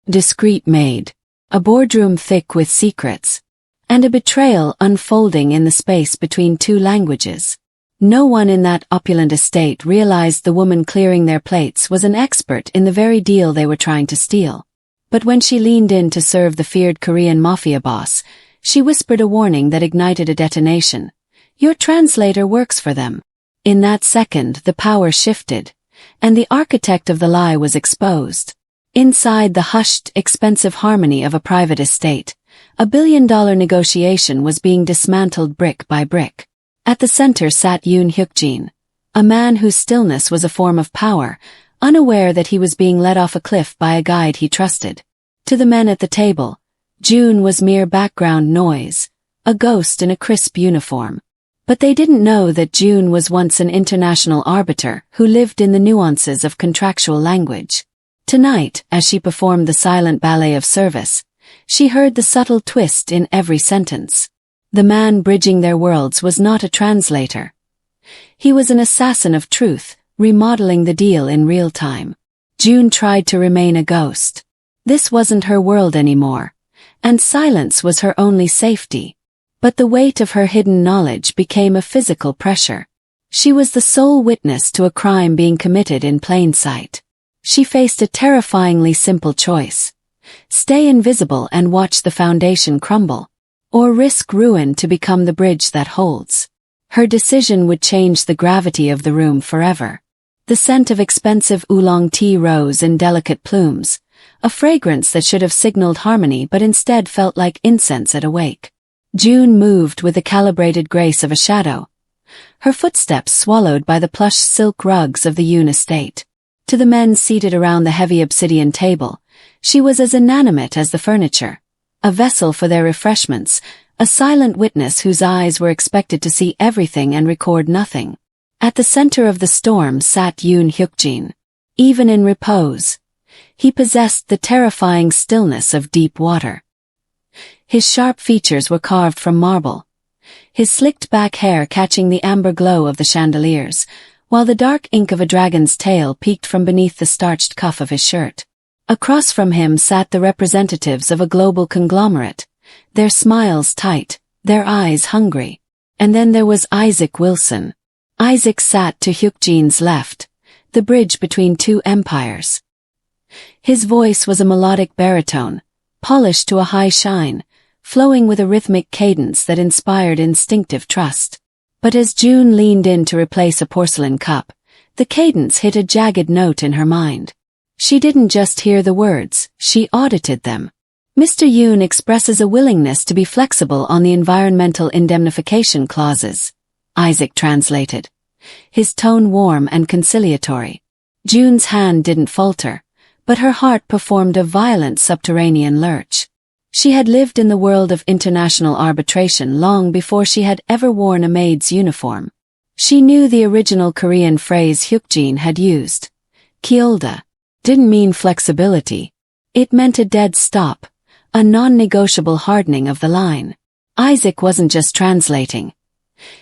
discreet maid, a boardroom thick with secrets, and a betrayal unfolding in the space between two languages. No one in that opulent estate realized the woman clearing their plates was an expert in the very deal they were trying to steal. But when she leaned in to serve the feared Korean Mafia boss, she whispered a warning that ignited a detonation. "Your translator works for them." In that second, the power shifted, and the architect of the lie was exposed. Inside the hushed, expensive harmony of a private estate, a billion-dollar negotiation was being dismantled brick by brick. At the center sat Yoon Hyuk-jin, a man whose stillness was a form of power, unaware that he was being led off a cliff by a guide he trusted. To the men at the table, June was mere background noise, a ghost in a crisp uniform. But they didn't know that June was once an international arbiter who lived in the nuances of contractual language. Tonight, as she performed the silent ballet of service, she heard the subtle twist in every sentence. The man bridging their worlds was not a translator. He was an assassin of truth, remodeling the deal in real time. June tried to remain a ghost. This wasn't her world anymore, and silence was her only safety. But the weight of her hidden knowledge became a physical pressure. She was the sole witness to a crime being committed in plain sight. She faced a terrifyingly simple choice: stay invisible and watch the foundation crumble, or risk ruin to become the bridge that holds. Her decision would change the gravity of the room forever. The scent of expensive oolong tea rose in delicate plumes, a fragrance that should have signaled harmony but instead felt like incense at a wake. June moved with the calibrated grace of a shadow, her footsteps swallowed by the plush silk rugs of the Yoon estate. To the men seated around the heavy obsidian table, she was as inanimate as the furniture, a vessel for their refreshments, a silent witness whose eyes were expected to see everything and record nothing. At the center of the storm sat Yoon Hyuk-jin. Even in repose, he possessed the terrifying stillness of deep water. His sharp features were carved from marble, his slicked back hair catching the amber glow of the chandeliers, while the dark ink of a dragon's tail peeked from beneath the starched cuff of his shirt. Across from him sat the representatives of a global conglomerate, their smiles tight, their eyes hungry. And then there was Isaac Wilson. Isaac sat to Hyuk-jin's left, the bridge between two empires. His voice was a melodic baritone, polished to a high shine, flowing with a rhythmic cadence that inspired instinctive trust. But as June leaned in to replace a porcelain cup, the cadence hit a jagged note in her mind. She didn't just hear the words, she audited them. Mr. Yoon expresses a willingness to be flexible on the environmental indemnification clauses, Isaac translated, his tone warm and conciliatory. June's hand didn't falter, but her heart performed a violent subterranean lurch. She had lived in the world of international arbitration long before she had ever worn a maid's uniform. She knew the original Korean phrase Hyuk-jin had used. Kyolda didn't mean flexibility. It meant a dead stop, a non-negotiable hardening of the line. Isaac wasn't just translating.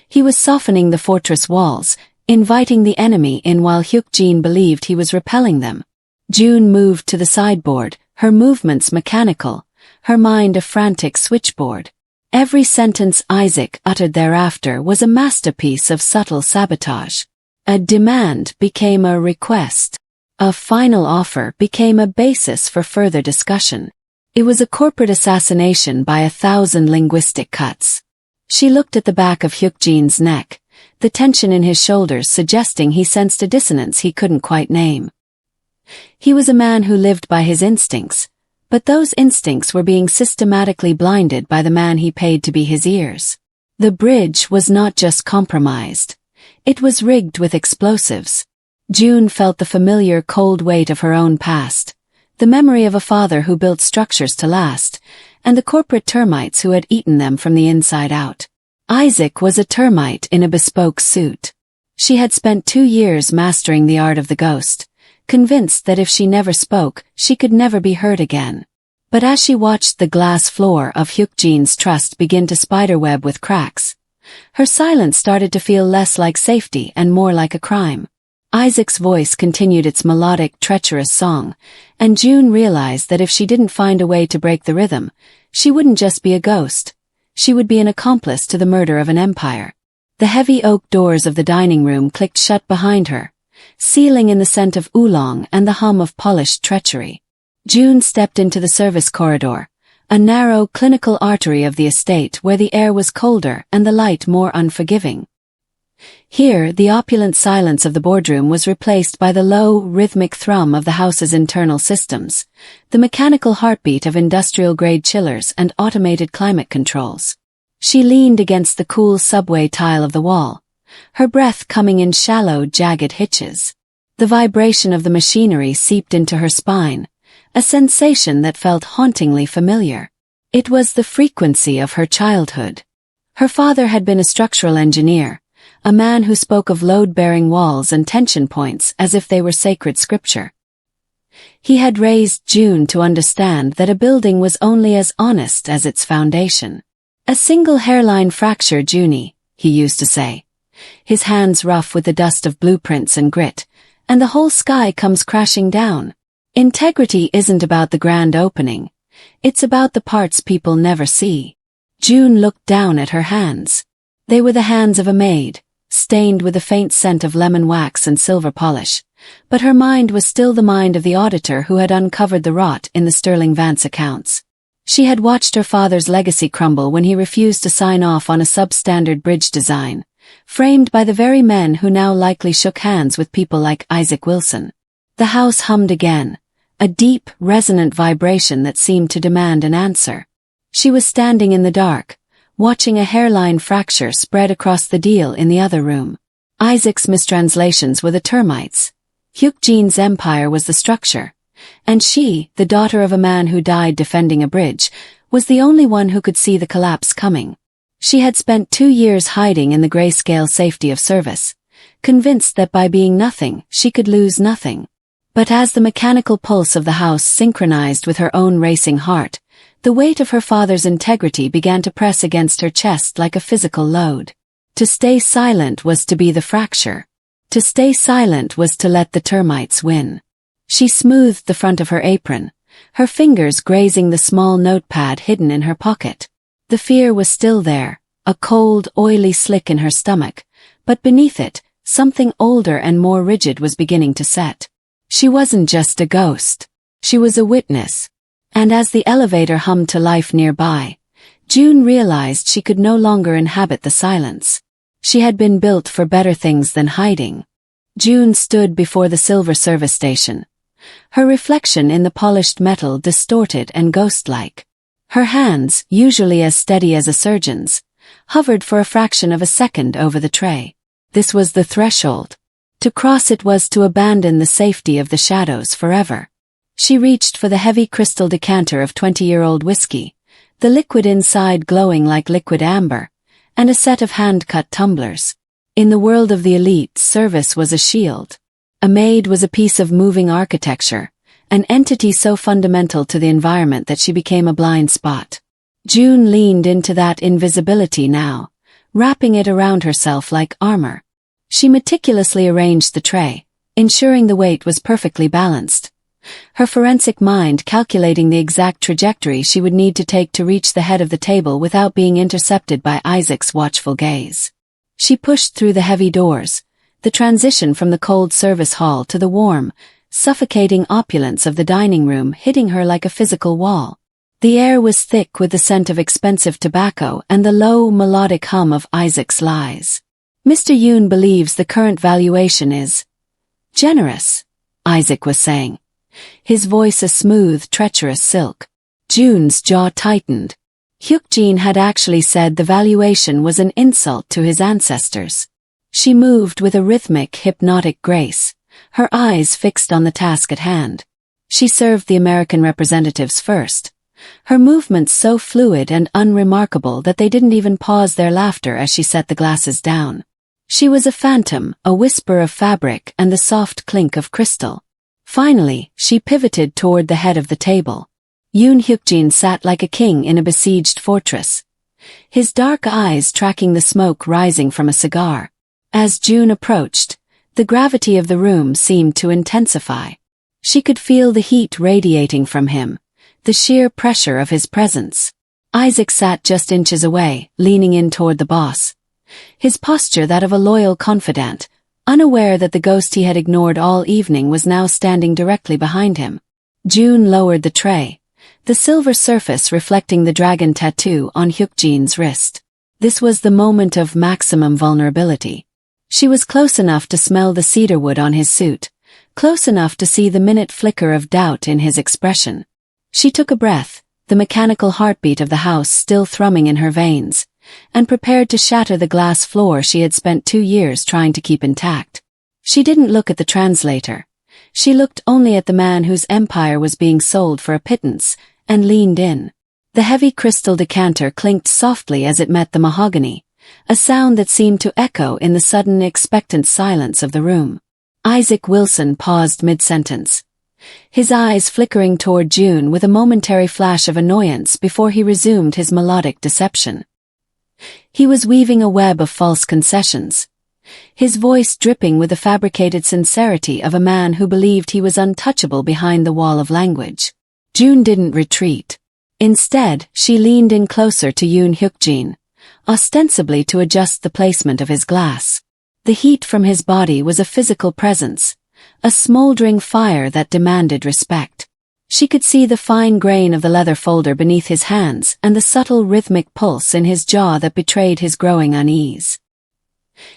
He was softening the fortress walls, inviting the enemy in while Hyuk-jin believed he was repelling them. June moved to the sideboard, her movements mechanical, her mind a frantic switchboard. Every sentence Isaac uttered thereafter was a masterpiece of subtle sabotage. A demand became a request. A final offer became a basis for further discussion. It was a corporate assassination by 1,000 linguistic cuts. She looked at the back of Hyuk-jin's neck, the tension in his shoulders suggesting he sensed a dissonance he couldn't quite name. He was a man who lived by his instincts, but those instincts were being systematically blinded by the man he paid to be his ears. The bridge was not just compromised. It was rigged with explosives. June felt the familiar cold weight of her own past, the memory of a father who built structures to last, and the corporate termites who had eaten them from the inside out. Isaac was a termite in a bespoke suit. She had spent 2 years mastering the art of the ghost, convinced that if she never spoke, she could never be heard again. But as she watched the glass floor of Hyuk-jin's trust begin to spiderweb with cracks, her silence started to feel less like safety and more like a crime. Isaac's voice continued its melodic, treacherous song, and June realized that if she didn't find a way to break the rhythm, she wouldn't just be a ghost. She would be an accomplice to the murder of an empire. The heavy oak doors of the dining room clicked shut behind her, sealing in the scent of oolong and the hum of polished treachery. June stepped into the service corridor, a narrow, clinical artery of the estate where the air was colder and the light more unforgiving. Here, the opulent silence of the boardroom was replaced by the low, rhythmic thrum of the house's internal systems, the mechanical heartbeat of industrial-grade chillers and automated climate controls. She leaned against the cool subway tile of the wall, her breath coming in shallow, jagged hitches. The vibration of the machinery seeped into her spine, a sensation that felt hauntingly familiar. It was the frequency of her childhood. Her father had been a structural engineer, a man who spoke of load-bearing walls and tension points as if they were sacred scripture. He had raised June to understand that a building was only as honest as its foundation. A single hairline fracture, Junie, he used to say, his hands rough with the dust of blueprints and grit, and the whole sky comes crashing down. Integrity isn't about the grand opening. It's about the parts people never see. June looked down at her hands. They were the hands of a maid, stained with a faint scent of lemon wax and silver polish, but her mind was still the mind of the auditor who had uncovered the rot in the Sterling Vance accounts. She had watched her father's legacy crumble when he refused to sign off on a substandard bridge design, framed by the very men who now likely shook hands with people like Isaac Wilson. The house hummed again, a deep, resonant vibration that seemed to demand an answer. She was standing in the dark, watching a hairline fracture spread across the deal in the other room. Isaac's mistranslations were the termites. Hyuk-jin's empire was the structure. And she, the daughter of a man who died defending a bridge, was the only one who could see the collapse coming. She had spent 2 years hiding in the grayscale safety of service, convinced that by being nothing, she could lose nothing. But as the mechanical pulse of the house synchronized with her own racing heart, the weight of her father's integrity began to press against her chest like a physical load. To stay silent was to be the fracture. To stay silent was to let the termites win. She smoothed the front of her apron, her fingers grazing the small notepad hidden in her pocket. The fear was still there, a cold, oily slick in her stomach, but beneath it, something older and more rigid was beginning to set. She wasn't just a ghost. She was a witness. And as the elevator hummed to life nearby, June realized she could no longer inhabit the silence. She had been built for better things than hiding. June stood before the silver service station, her reflection in the polished metal distorted and ghost-like. Her hands, usually as steady as a surgeon's, hovered for a fraction of a second over the tray. This was the threshold. To cross it was to abandon the safety of the shadows forever. She reached for the heavy crystal decanter of 20-year-old whiskey, the liquid inside glowing like liquid amber, and a set of hand-cut tumblers. In the world of the elite, service was a shield. A maid was a piece of moving architecture, an entity so fundamental to the environment that she became a blind spot. June leaned into that invisibility now, wrapping it around herself like armor. She meticulously arranged the tray, ensuring the weight was perfectly balanced. Her forensic mind calculating the exact trajectory she would need to take to reach the head of the table without being intercepted by Isaac's watchful gaze. She pushed through the heavy doors, the transition from the cold service hall to the warm, suffocating opulence of the dining room hitting her like a physical wall. The air was thick with the scent of expensive tobacco and the low, melodic hum of Isaac's lies. Mr. Yoon believes the current valuation is generous, Isaac was saying, his voice a smooth, treacherous silk. June's jaw tightened. Hyuk-jin had actually said the valuation was an insult to his ancestors. She moved with a rhythmic, hypnotic grace, her eyes fixed on the task at hand. She served the American representatives first, her movements so fluid and unremarkable that they didn't even pause their laughter as she set the glasses down. She was a phantom, a whisper of fabric and the soft clink of crystal. Finally, she pivoted toward the head of the table. Yoon Hyuk-jin sat like a king in a besieged fortress, his dark eyes tracking the smoke rising from a cigar. As June approached, The gravity of the room seemed to intensify. She could feel the heat radiating from him, the sheer pressure of his presence. Isaac sat just inches away, leaning in toward the boss. His posture that of a loyal confidant, unaware that the ghost he had ignored all evening was now standing directly behind him. June lowered the tray, the silver surface reflecting the dragon tattoo on Hyuk-jin's wrist. This was the moment of maximum vulnerability. She was close enough to smell the cedarwood on his suit, close enough to see the minute flicker of doubt in his expression. She took a breath, the mechanical heartbeat of the house still thrumming in her veins, and prepared to shatter the glass floor she had spent 2 years trying to keep intact. She didn't look at the translator. She looked only at the man whose empire was being sold for a pittance, and leaned in. The heavy crystal decanter clinked softly as it met the mahogany, a sound that seemed to echo in the sudden expectant silence of the room. Isaac Wilson paused mid-sentence, his eyes flickering toward June with a momentary flash of annoyance before he resumed his melodic deception. He was weaving a web of false concessions, his voice dripping with the fabricated sincerity of a man who believed he was untouchable behind the wall of language. June didn't retreat. Instead, she leaned in closer to Yoon Hyuk-jin, ostensibly to adjust the placement of his glass. The heat from his body was a physical presence, a smoldering fire that demanded respect. She could see the fine grain of the leather folder beneath his hands and the subtle rhythmic pulse in his jaw that betrayed his growing unease.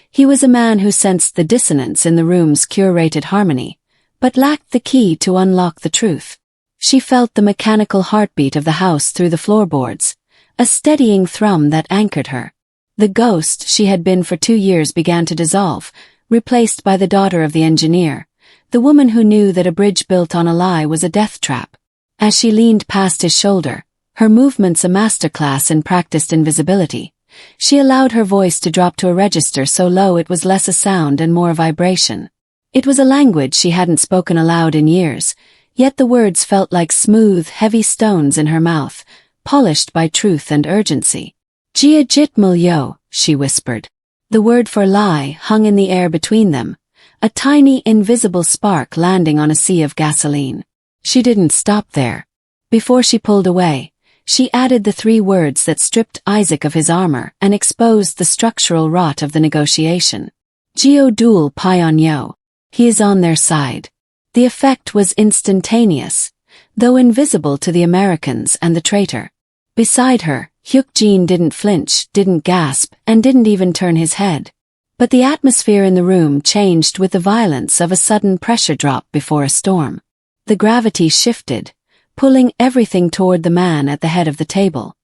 He was a man who sensed the dissonance in the room's curated harmony, but lacked the key to unlock the truth. She felt the mechanical heartbeat of the house through the floorboards, a steadying thrum that anchored her. The ghost she had been for 2 years began to dissolve, replaced by the daughter of the engineer, the woman who knew that a bridge built on a lie was a death trap. As she leaned past his shoulder, her movements a masterclass in practiced invisibility, she allowed her voice to drop to a register so low it was less a sound and more a vibration. It was a language she hadn't spoken aloud in years, yet the words felt like smooth, heavy stones in her mouth, polished by truth and urgency. Jia jit mul yo, she whispered. The word for lie hung in the air between them, a tiny invisible spark landing on a sea of gasoline. She didn't stop there. Before she pulled away, she added the 3 words that stripped Isaac of his armor and exposed the structural rot of the negotiation. Geo Dul Pion Yo. He is on their side. The effect was instantaneous, though invisible to the Americans and the traitor. Beside her, Hyuk-jin didn't flinch, didn't gasp, and didn't even turn his head. But the atmosphere in the room changed with the violence of a sudden pressure drop before a storm. The gravity shifted, pulling everything toward the man at the head of the table.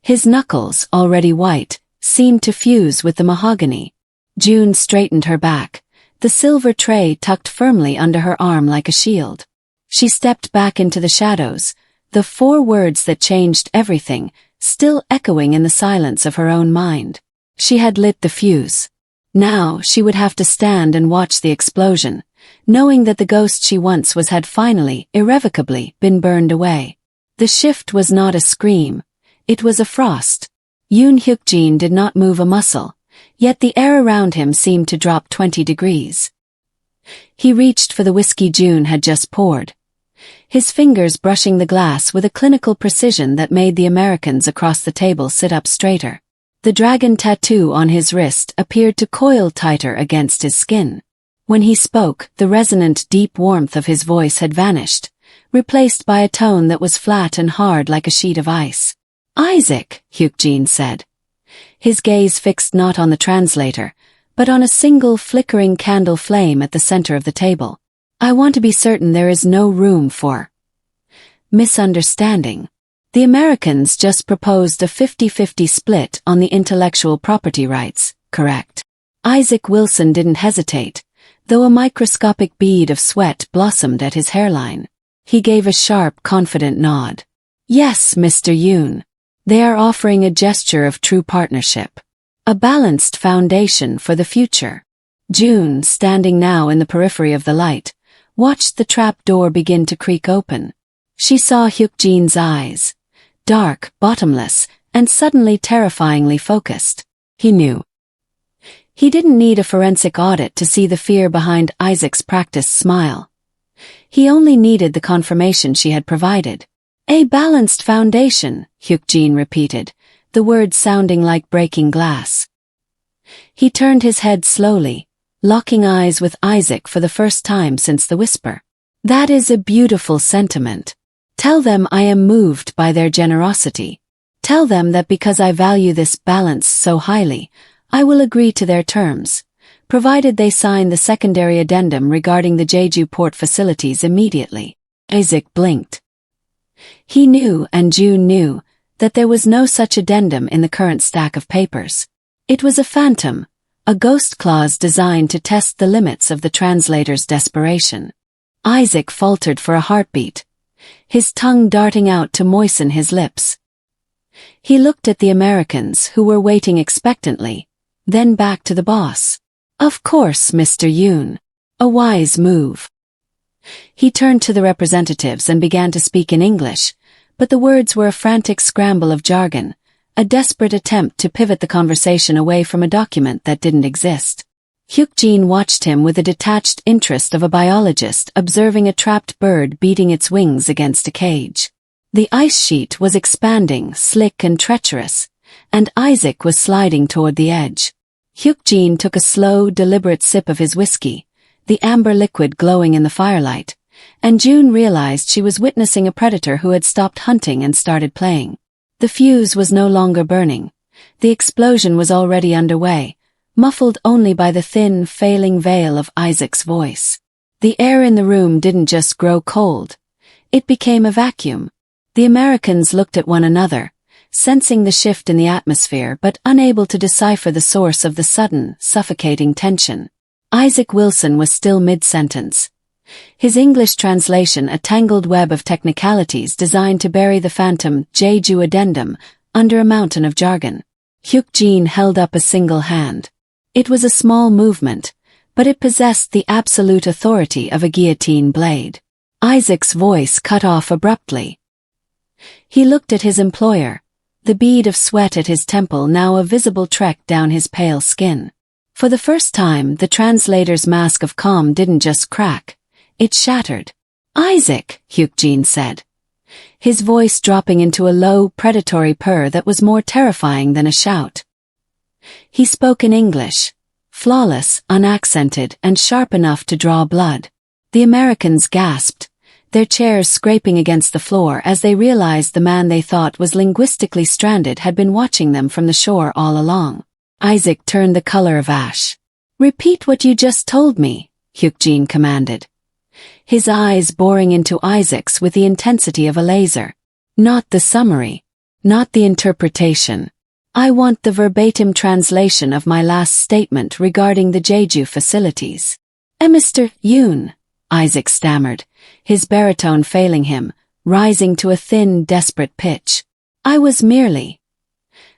His knuckles, already white, seemed to fuse with the mahogany. June straightened her back, the silver tray tucked firmly under her arm like a shield. She stepped back into the shadows, the 4 words that changed everything, still echoing in the silence of her own mind. She had lit the fuse. Now she would have to stand and watch the explosion, knowing that the ghost she once was had finally, irrevocably, been burned away. The shift was not a scream. It was a frost. Yoon Hyuk-jin did not move a muscle, yet the air around him seemed to drop 20 degrees. He reached for the whiskey June had just poured, his fingers brushing the glass with a clinical precision that made the Americans across the table sit up straighter. The dragon tattoo on his wrist appeared to coil tighter against his skin. When he spoke, the resonant deep warmth of his voice had vanished, replaced by a tone that was flat and hard like a sheet of ice. Isaac, Hyuk-jin said. His gaze fixed not on the translator, but on a single flickering candle flame at the center of the table. I want to be certain there is no room for misunderstanding. The Americans just proposed a 50-50 split on the intellectual property rights, correct? Isaac Wilson didn't hesitate, though a microscopic bead of sweat blossomed at his hairline. He gave a sharp, confident nod. Yes, Mr. Yoon. They are offering a gesture of true partnership. A balanced foundation for the future. June, standing now in the periphery of the light, watched the trap door begin to creak open. She saw Hyuk-jin's eyes, dark, bottomless, and suddenly terrifyingly focused. He knew. He didn't need a forensic audit to see the fear behind Isaac's practiced smile. He only needed the confirmation she had provided. A balanced foundation, Hyuk-jin repeated, the words sounding like breaking glass. He turned his head slowly, locking eyes with Isaac for the first time since the whisper. That is a beautiful sentiment. Tell them I am moved by their generosity. Tell them that because I value this balance so highly, I will agree to their terms, provided they sign the secondary addendum regarding the Jeju port facilities immediately. Isaac blinked. He knew, and June knew, that there was no such addendum in the current stack of papers. It was a phantom, a ghost clause designed to test the limits of the translator's desperation. Isaac faltered for a heartbeat, his tongue darting out to moisten his lips. He looked at the Americans who were waiting expectantly, then back to the boss. Of course, Mr. Yoon. A wise move. He turned to the representatives and began to speak in English, but the words were a frantic scramble of jargon, a desperate attempt to pivot the conversation away from a document that didn't exist. Hyuk-jin watched him with the detached interest of a biologist observing a trapped bird beating its wings against a cage. The ice sheet was expanding, slick and treacherous, and Isaac was sliding toward the edge. Hyuk-jin took a slow, deliberate sip of his whiskey, the amber liquid glowing in the firelight, and June realized she was witnessing a predator who had stopped hunting and started playing. The fuse was no longer burning. The explosion was already underway, muffled only by the thin, failing veil of Isaac's voice. The air in the room didn't just grow cold. It became a vacuum. The Americans looked at one another, sensing the shift in the atmosphere but unable to decipher the source of the sudden, suffocating tension. Isaac Wilson was still mid-sentence. His English translation a tangled web of technicalities designed to bury the phantom Jeju addendum under a mountain of jargon. Hyuk-jin held up a single hand. It was a small movement, but it possessed the absolute authority of a guillotine blade. Isaac's voice cut off abruptly. He looked at his employer, the bead of sweat at his temple now a visible trek down his pale skin. For the first time, the translator's mask of calm didn't just crack, it shattered. Isaac, Hyuk-jin said, his voice dropping into a low, predatory purr that was more terrifying than a shout. He spoke in English, flawless, unaccented, and sharp enough to draw blood. The Americans gasped, their chairs scraping against the floor as they realized the man they thought was linguistically stranded had been watching them from the shore all along. Isaac turned the color of ash. Repeat what you just told me, Hyuk-jin commanded, his eyes boring into Isaac's with the intensity of a laser. Not the summary. Not the interpretation. I want the verbatim translation of my last statement regarding the Jeju facilities. Mr. Yoon, Isaac stammered, his baritone failing him, rising to a thin, desperate pitch. I was merely.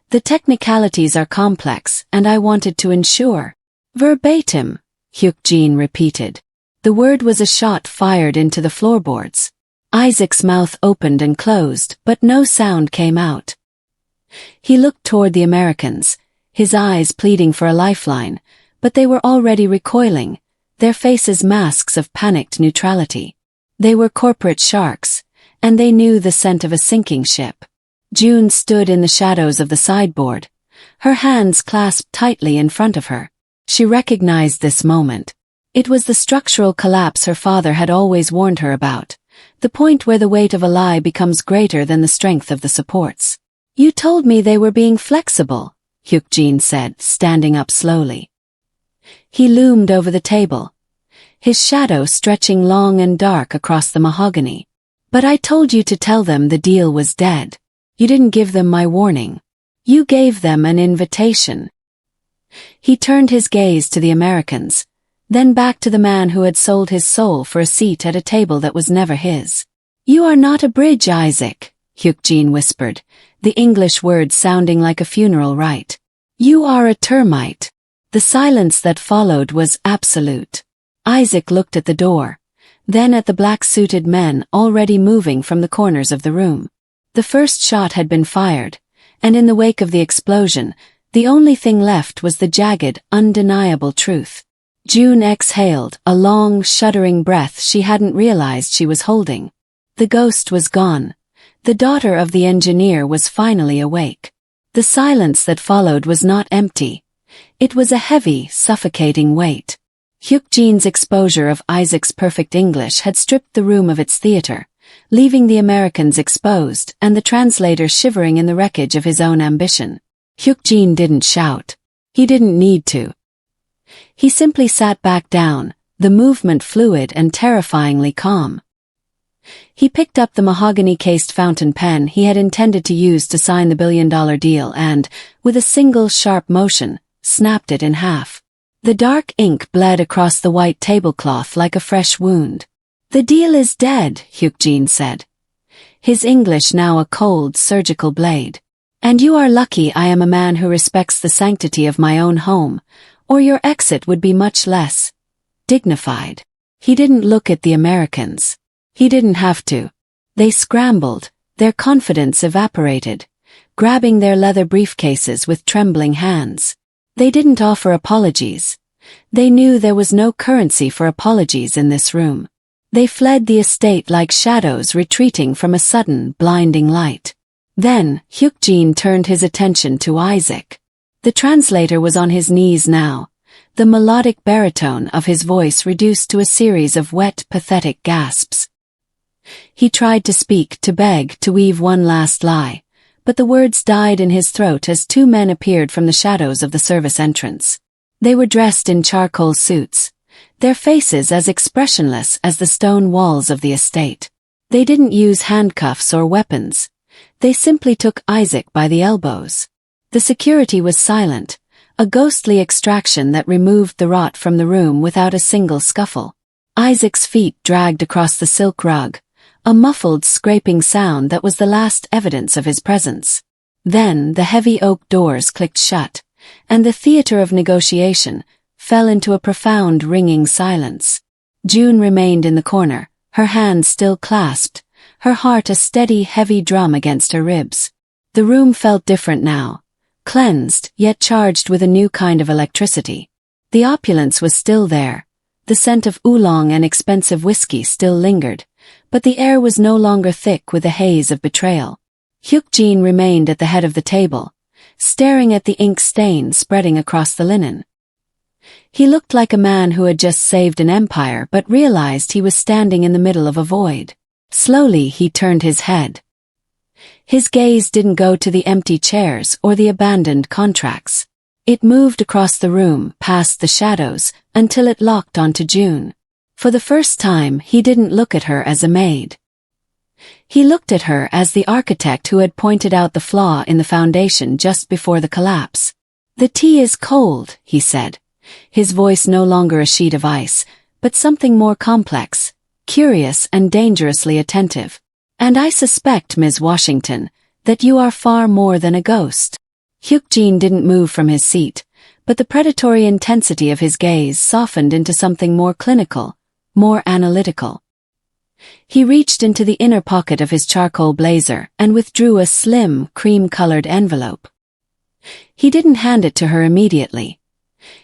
The technicalities are complex, and I wanted to ensure. Verbatim, Hyuk-jin repeated. The word was a shot fired into the floorboards. Isaac's mouth opened and closed, but no sound came out. He looked toward the Americans, his eyes pleading for a lifeline, but they were already recoiling, their faces masks of panicked neutrality. They were corporate sharks, and they knew the scent of a sinking ship. June stood in the shadows of the sideboard, her hands clasped tightly in front of her. She recognized this moment. It was the structural collapse her father had always warned her about, the point where the weight of a lie becomes greater than the strength of the supports. You told me they were being flexible, Hyuk-jin said, standing up slowly. He loomed over the table, his shadow stretching long and dark across the mahogany. But I told you to tell them the deal was dead. You didn't give them my warning. You gave them an invitation. He turned his gaze to the Americans, then back to the man who had sold his soul for a seat at a table that was never his. You are not a bridge, Isaac, Hyuk-jin whispered, the English words sounding like a funeral rite. You are a termite. The silence that followed was absolute. Isaac looked at the door, then at the black-suited men already moving from the corners of the room. The first shot had been fired, and in the wake of the explosion, The only thing left was the jagged, undeniable truth. June exhaled, a long, shuddering breath she hadn't realized she was holding. The ghost was gone. The daughter of the engineer was finally awake. The silence that followed was not empty. It was a heavy, suffocating weight. Hyuk-jin's exposure of Isaac's perfect English had stripped the room of its theater, leaving the Americans exposed and the translator shivering in the wreckage of his own ambition. Hyuk-jin didn't shout. He didn't need to. He simply sat back down, the movement fluid and terrifyingly calm. He picked up the mahogany-cased fountain pen he had intended to use to sign the billion-dollar deal and, with a single sharp motion, snapped it in half. The dark ink bled across the white tablecloth like a fresh wound. "The deal is dead," Hyuk-jin said. His English now a cold, surgical blade. "And you are lucky I am a man who respects the sanctity of my own home, or your exit would be much less dignified." He didn't look at the Americans. He didn't have to. They scrambled, their confidence evaporated, grabbing their leather briefcases with trembling hands. They didn't offer apologies. They knew there was no currency for apologies in this room. They fled the estate like shadows retreating from a sudden, blinding light. Then, Hyuk-jin turned his attention to Isaac. The translator was on his knees now, the melodic baritone of his voice reduced to a series of wet, pathetic gasps. He tried to speak, to beg, to weave one last lie, but the words died in his throat as two men appeared from the shadows of the service entrance. They were dressed in charcoal suits, their faces as expressionless as the stone walls of the estate. They didn't use handcuffs or weapons. They simply took Isaac by the elbows. The security was silent, a ghostly extraction that removed the rot from the room without a single scuffle. Isaac's feet dragged across the silk rug, a muffled scraping sound that was the last evidence of his presence. Then the heavy oak doors clicked shut, and the theater of negotiation fell into a profound ringing silence. June remained in the corner, her hands still clasped, her heart a steady, heavy drum against her ribs. The room felt different now, cleansed yet charged with a new kind of electricity. The opulence was still there, the scent of oolong and expensive whiskey still lingered, but the air was no longer thick with the haze of betrayal. Hyuk-jin remained at the head of the table, staring at the ink stain spreading across the linen. He looked like a man who had just saved an empire but realized he was standing in the middle of a void. Slowly he turned his head. His gaze didn't go to the empty chairs or the abandoned contracts. It moved across the room, past the shadows, until it locked onto June. For the first time, he didn't look at her as a maid. He looked at her as the architect who had pointed out the flaw in the foundation just before the collapse. "The tea is cold," he said, his voice no longer a sheet of ice, but something more complex, curious and dangerously attentive. "And I suspect, Ms. Washington, that you are far more than a ghost." Hyuk-jin didn't move from his seat, but the predatory intensity of his gaze softened into something more clinical, more analytical. He reached into the inner pocket of his charcoal blazer and withdrew a slim, cream-colored envelope. He didn't hand it to her immediately.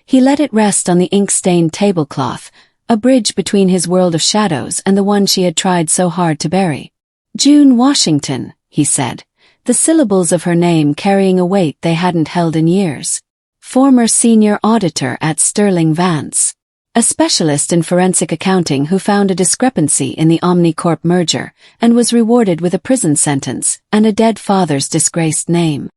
He let it rest on the ink-stained tablecloth, a bridge between his world of shadows and the one she had tried so hard to bury. "June Washington," he said, the syllables of her name carrying a weight they hadn't held in years. Former senior auditor at Sterling Vance. A specialist in forensic accounting who found a discrepancy in the Omnicorp merger and was rewarded with a prison sentence and a dead father's disgraced name.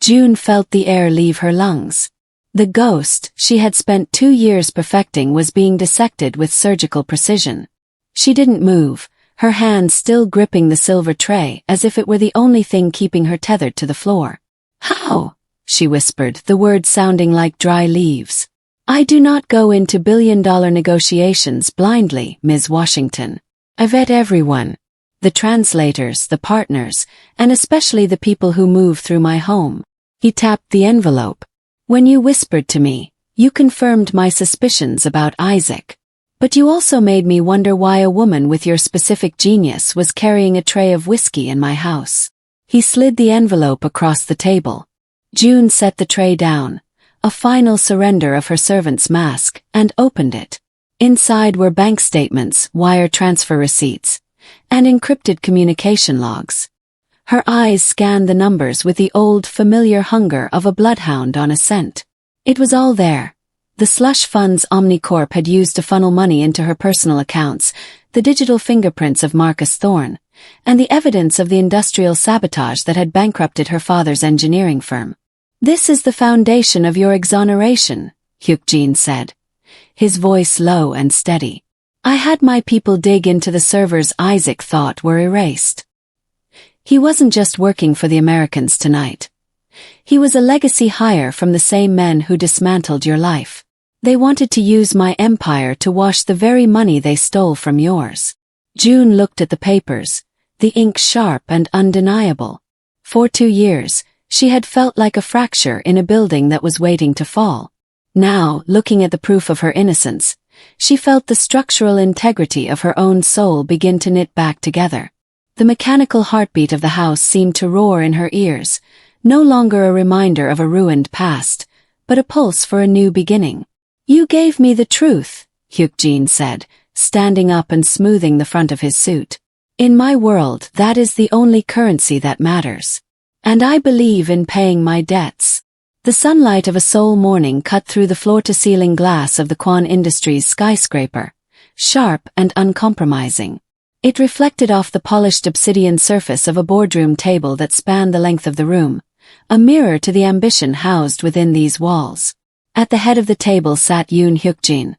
June felt the air leave her lungs. The ghost she had spent 2 years perfecting was being dissected with surgical precision. She didn't move, her hand still gripping the silver tray as if it were the only thing keeping her tethered to the floor. "How?" she whispered, the words sounding like dry leaves. "I do not go into billion-dollar negotiations blindly, Ms. Washington. I vet everyone. The translators, the partners, and especially the people who move through my home." He tapped the envelope. "When you whispered to me, you confirmed my suspicions about Isaac. But you also made me wonder why a woman with your specific genius was carrying a tray of whiskey in my house." He slid the envelope across the table. June set the tray down, a final surrender of her servant's mask, and opened it. Inside were bank statements, wire transfer receipts, and encrypted communication logs. Her eyes scanned the numbers with the old, familiar hunger of a bloodhound on a scent. It was all there. The slush funds Omnicorp had used to funnel money into her personal accounts, the digital fingerprints of Marcus Thorne, and the evidence of the industrial sabotage that had bankrupted her father's engineering firm. "This is the foundation of your exoneration," Hyuk-jin said, his voice low and steady. "I had my people dig into the servers Isaac thought were erased. He wasn't just working for the Americans tonight. He was a legacy hire from the same men who dismantled your life. They wanted to use my empire to wash the very money they stole from yours." June looked at the papers, the ink sharp and undeniable. For 2 years, she had felt like a fracture in a building that was waiting to fall. Now, looking at the proof of her innocence, she felt the structural integrity of her own soul begin to knit back together. The mechanical heartbeat of the house seemed to roar in her ears, no longer a reminder of a ruined past, but a pulse for a new beginning. "You gave me the truth," Hyuk-jin said, standing up and smoothing the front of his suit. "In my world, that is the only currency that matters. And I believe in paying my debts." The sunlight of a Seoul morning cut through the floor-to-ceiling glass of the Kwon Industries skyscraper, sharp and uncompromising. It reflected off the polished obsidian surface of a boardroom table that spanned the length of the room, a mirror to the ambition housed within these walls. At the head of the table sat Yoon Hyuk-jin,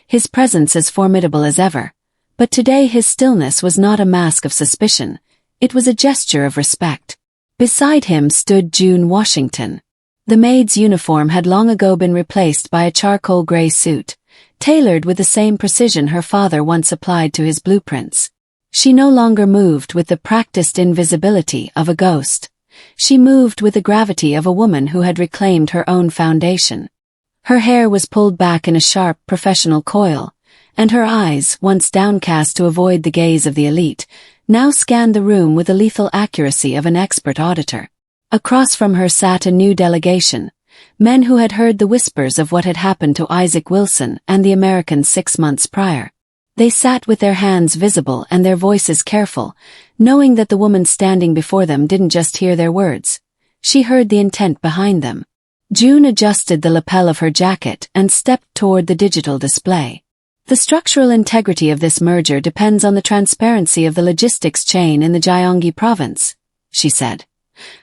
his presence as formidable as ever, but today his stillness was not a mask of suspicion, it was a gesture of respect. Beside him stood June Washington. The maid's uniform had long ago been replaced by a charcoal gray suit, tailored with the same precision her father once applied to his blueprints. She no longer moved with the practiced invisibility of a ghost. She moved with the gravity of a woman who had reclaimed her own foundation. Her hair was pulled back in a sharp, professional coil, and her eyes, once downcast to avoid the gaze of the elite, now scanned the room with the lethal accuracy of an expert auditor. Across from her sat a new delegation, men who had heard the whispers of what had happened to Isaac Wilson and the Americans 6 months prior. They sat with their hands visible and their voices careful, knowing that the woman standing before them didn't just hear their words. She heard the intent behind them. June adjusted the lapel of her jacket and stepped toward the digital display. "The structural integrity of this merger depends on the transparency of the logistics chain in the Gyeonggi province," she said,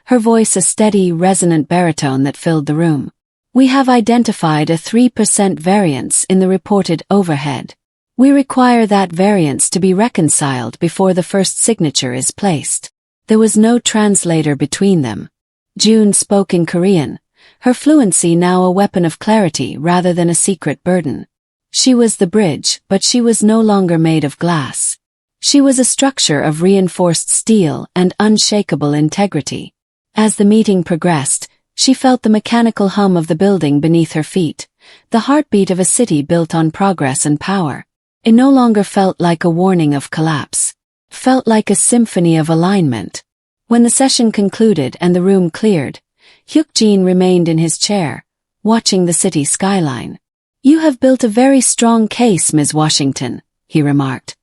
her voice a steady, resonant baritone that filled the room. "We have identified a 3% variance in the reported overhead. We require that variance to be reconciled before the first signature is placed." There was no translator between them. June spoke in Korean, her fluency now a weapon of clarity rather than a secret burden. She was the bridge, but she was no longer made of glass. She was a structure of reinforced steel and unshakable integrity. As the meeting progressed, she felt the mechanical hum of the building beneath her feet, the heartbeat of a city built on progress and power. It no longer felt like a warning of collapse. It felt like a symphony of alignment. When the session concluded and the room cleared, Hyuk-jin remained in his chair, watching the city skyline. "You have built a very strong case, Ms. Washington," he remarked,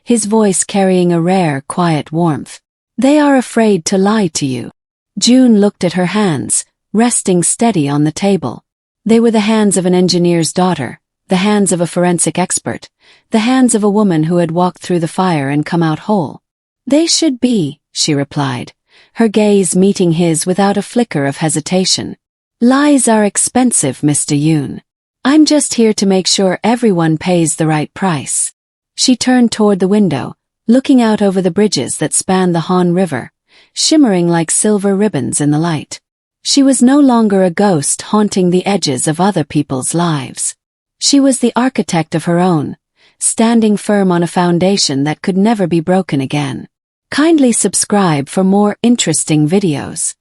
his voice carrying a rare, quiet warmth. "They are afraid to lie to you." June looked at her hands, resting steady on the table. They were the hands of an engineer's daughter, the hands of a forensic expert, the hands of a woman who had walked through the fire and come out whole. "They should be," she replied, her gaze meeting his without a flicker of hesitation. "Lies are expensive, Mr. Yoon. I'm just here to make sure everyone pays the right price." She turned toward the window, looking out over the bridges that spanned the Han River, shimmering like silver ribbons in the light. She was no longer a ghost haunting the edges of other people's lives. She was the architect of her own, standing firm on a foundation that could never be broken again. Kindly subscribe for more interesting videos.